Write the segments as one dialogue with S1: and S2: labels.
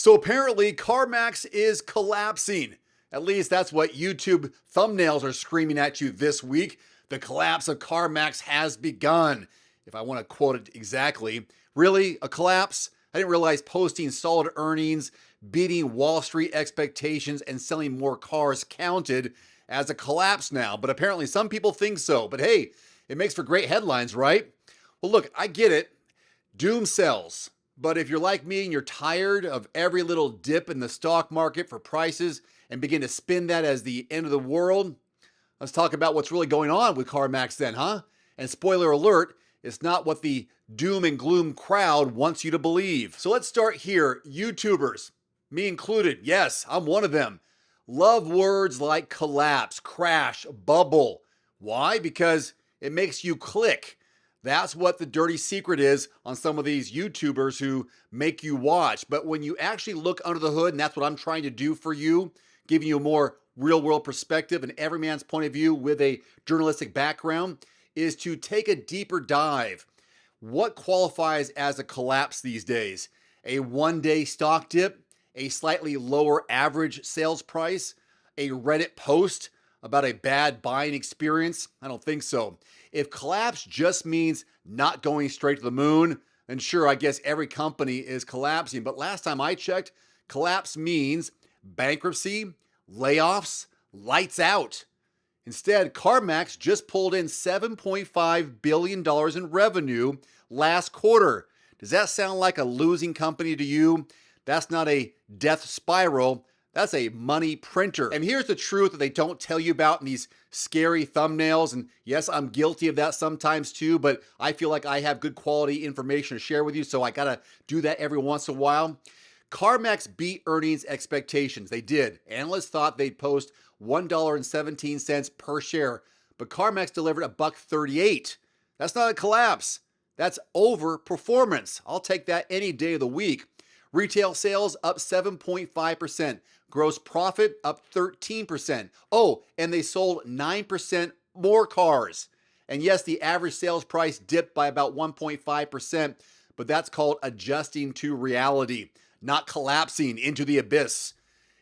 S1: So apparently CarMax is collapsing. At least that's what YouTube thumbnails are screaming at you this week. The collapse of CarMax has begun. If I want to quote it exactly, really a collapse? I didn't realize posting solid earnings, beating Wall Street expectations, and selling more cars counted as a collapse now. But apparently some people think so. But hey, it makes for great headlines, right? Well, look, I get it. Doom sells. But if you're like me and you're tired of every little dip in the stock market for prices and begin to spin that as the end of the world, let's talk about what's really going on with CarMax then, huh? And spoiler alert, it's not what the doom and gloom crowd wants you to believe. So let's start here. YouTubers, me included, yes, I'm one of them, love words like collapse, crash, bubble. Why? Because it makes you click. That's what the dirty secret is on some of these YouTubers who make you watch. But when you actually look under the hood, and that's what I'm trying to do for you, giving you a more real world perspective and every man's point of view with a journalistic background, is to take a deeper dive. What qualifies as a collapse these days? A one-day stock dip, a slightly lower average sales price, a Reddit post about a bad buying experience? I don't think so. If collapse just means not going straight to the moon, then sure, I guess every company is collapsing. But last time I checked, collapse means bankruptcy, layoffs, lights out. Instead, CarMax just pulled in $7.5 billion in revenue last quarter. Does that sound like a losing company to you? That's not a death spiral. That's a money printer. And here's the truth that they don't tell you about in these scary thumbnails. And yes, I'm guilty of that sometimes too, but I feel like I have good quality information to share with you, so I gotta do that every once in a while. CarMax beat earnings expectations. They did. Analysts thought they'd post $1.17 per share, but CarMax delivered $1.38. That's not a collapse. That's overperformance. I'll take that any day of the week. Retail sales up 7.5%. Gross profit up 13%. Oh, and they sold 9% more cars. And yes, the average sales price dipped by about 1.5%, but that's called adjusting to reality, not collapsing into the abyss.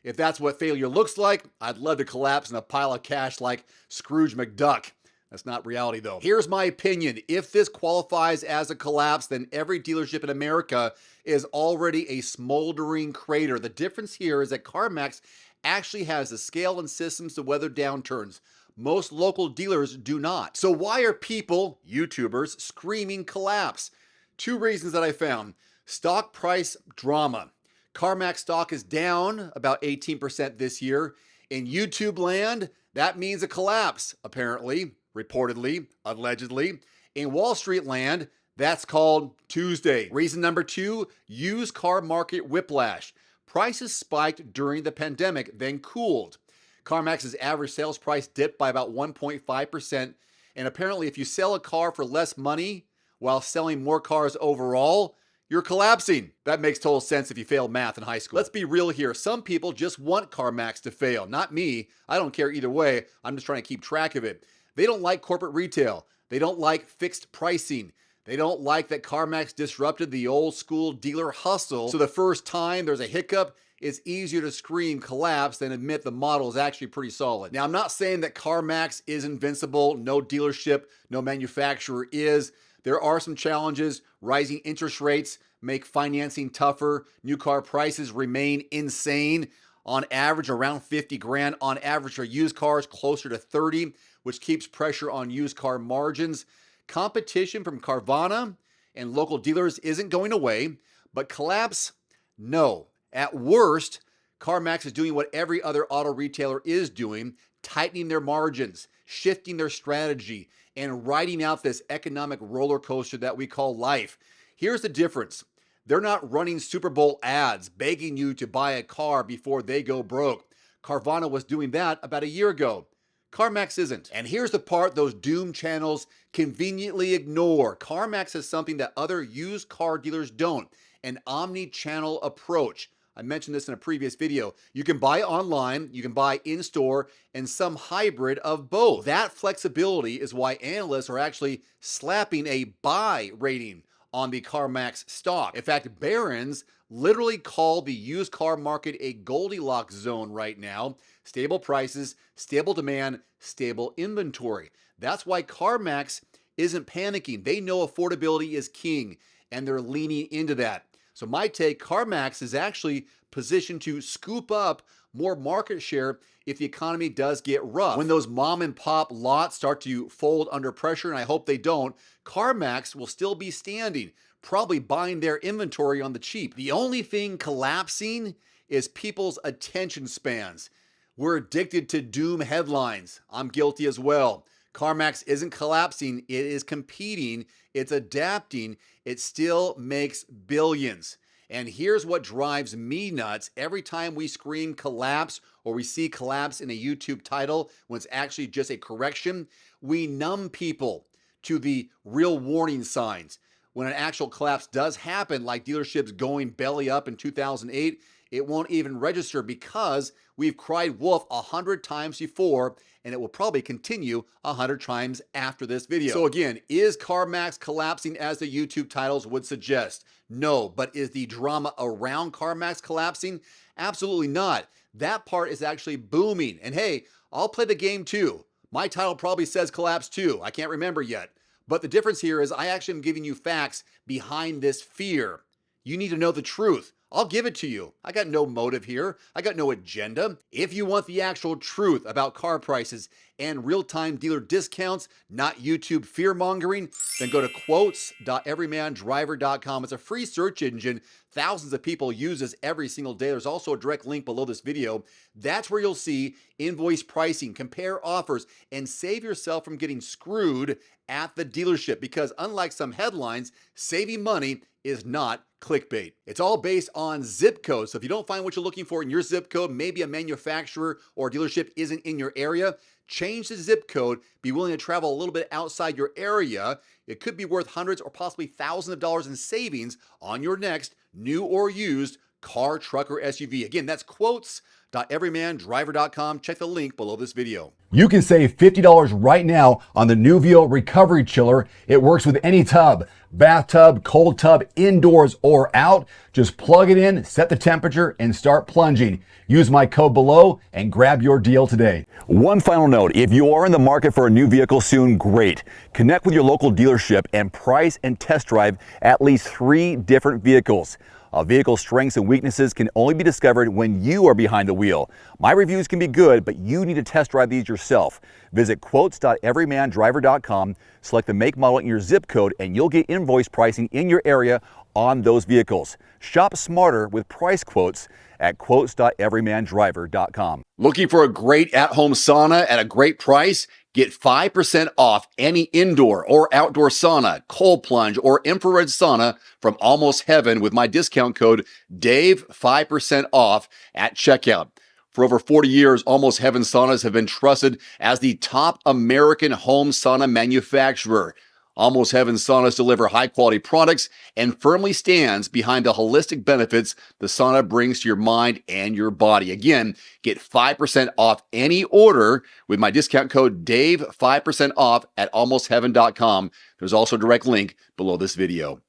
S1: If that's what failure looks like, I'd love to collapse in a pile of cash like Scrooge McDuck. That's not reality though. Here's my opinion. If this qualifies as a collapse, then every dealership in America is already a smoldering crater. The difference here is that CarMax actually has the scale and systems to weather downturns. Most local dealers do not. So why are people, YouTubers, screaming collapse? Two reasons that I found. Stock price drama. CarMax stock is down about 18% this year. In YouTube land, that means a collapse, apparently, reportedly, allegedly. In Wall Street land, that's called Tuesday. Reason number two, used car market whiplash. Prices spiked during the pandemic, then cooled. CarMax's average sales price dipped by about 1.5%. And apparently, if you sell a car for less money while selling more cars overall, you're collapsing. That makes total sense if you failed math in high school. Let's be real here. Some people just want CarMax to fail. Not me. I don't care either way. I'm just trying to keep track of it. They don't like corporate retail. They don't like fixed pricing. They don't like that CarMax disrupted the old school dealer hustle. So the first time there's a hiccup, it's easier to scream collapse than admit the model is actually pretty solid. Now, I'm not saying that CarMax is invincible. No dealership, no manufacturer is. There are some challenges. Rising interest rates make financing tougher. New car prices remain insane. On average, around 50 grand. On average for used cars, closer to 30, which keeps pressure on used car margins. Competition from Carvana and local dealers isn't going away, but collapse, no. At worst, CarMax is doing what every other auto retailer is doing, tightening their margins, shifting their strategy, and riding out this economic roller coaster that we call life. Here's the difference. They're not running Super Bowl ads begging you to buy a car before they go broke. Carvana was doing that about a year ago. CarMax isn't. And here's the part those doom channels conveniently ignore. CarMax has something that other used car dealers don't, an omni-channel approach. I mentioned this in a previous video. You can buy online, you can buy in-store, and some hybrid of both. That flexibility is why analysts are actually slapping a buy rating on the CarMax stock. In fact, Barron's literally called the used car market a Goldilocks zone right now. Stable prices, stable demand, stable inventory. That's why CarMax isn't panicking. They know affordability is king, and they're leaning into that. So my take, CarMax is actually positioned to scoop up more market share if the economy does get rough. When those mom and pop lots start to fold under pressure, and I hope they don't, CarMax will still be standing, probably buying their inventory on the cheap. The only thing collapsing is people's attention spans. We're addicted to doom headlines. I'm guilty as well. CarMax isn't collapsing, it is competing, it's adapting, it still makes billions. And here's what drives me nuts. Every time we scream collapse or we see collapse in a YouTube title when it's actually just a correction, we numb people to the real warning signs. When an actual collapse does happen, like dealerships going belly up in 2008, it won't even register because we've cried wolf 100 times before, and it will probably continue 100 times after this video. So again, is CarMax collapsing as the YouTube titles would suggest? No, but is the drama around CarMax collapsing? Absolutely not. That part is actually booming. And hey, I'll play the game too. My title probably says collapse too. I can't remember yet. But the difference here is I actually am giving you facts behind this fear. You need to know the truth. I'll give it to you. I got no motive here. I got no agenda. If you want the actual truth about car prices and real-time dealer discounts, not YouTube fear-mongering, then go to quotes.everymandriver.com. It's a free search engine. Thousands of people use this every single day. There's also a direct link below this video. That's where you'll see invoice pricing, compare offers, and save yourself from getting screwed at the dealership, because unlike some headlines, saving money is not clickbait. It's all based on zip code. So if you don't find what you're looking for in your zip code, maybe a manufacturer or dealership isn't in your area, change the zip code, be willing to travel a little bit outside your area. It could be worth hundreds or possibly thousands of dollars in savings on your next new or used car, truck, or SUV. Again, that's quotes.everymandriver.com. Check the link below this video.
S2: You can save $50 right now on the Nuvio Recovery Chiller. It works with any tub, bathtub, cold tub, indoors or out. Just plug it in, set the temperature, and start plunging. Use my code below and grab your deal today.
S3: One final note, if you are in the market for a new vehicle soon, great. Connect with your local dealership and price and test drive at least 3 different vehicles. A vehicle's strengths and weaknesses can only be discovered when you are behind the wheel. My reviews can be good, but you need to test drive these yourself. Visit quotes.everymandriver.com, select the make, model, and your zip code, and you'll get invoice pricing in your area on those vehicles. Shop smarter with price quotes at quotes.everymandriver.com.
S1: Looking for a great at-home sauna at a great price? Get 5% off any indoor or outdoor sauna, cold plunge, or infrared sauna from Almost Heaven with my discount code DAVE, 5% off at checkout. For over 40 years, Almost Heaven saunas have been trusted as the top American home sauna manufacturer. Almost Heaven saunas deliver high-quality products and firmly stands behind the holistic benefits the sauna brings to your mind and your body. Again, get 5% off any order with my discount code DAVE, 5% off at almostheaven.com. There's also a direct link below this video.